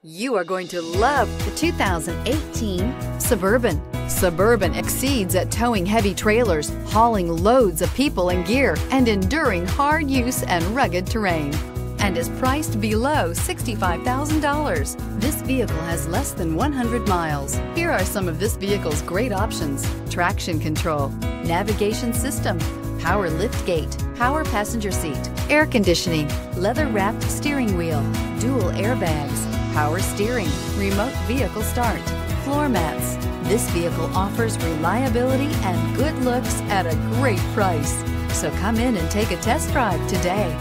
You are going to love the 2018 Suburban. Suburban exceeds at towing heavy trailers, hauling loads of people and gear, and enduring hard use and rugged terrain, and is priced below $65,000. This vehicle has less than 100 miles. Here are some of this vehicle's great options: traction control, navigation system, power lift gate, power passenger seat, air conditioning, leather-wrapped steering wheel, dual airbags, power steering, remote vehicle start, floor mats. This vehicle offers reliability and good looks at a great price. So come in and take a test drive today.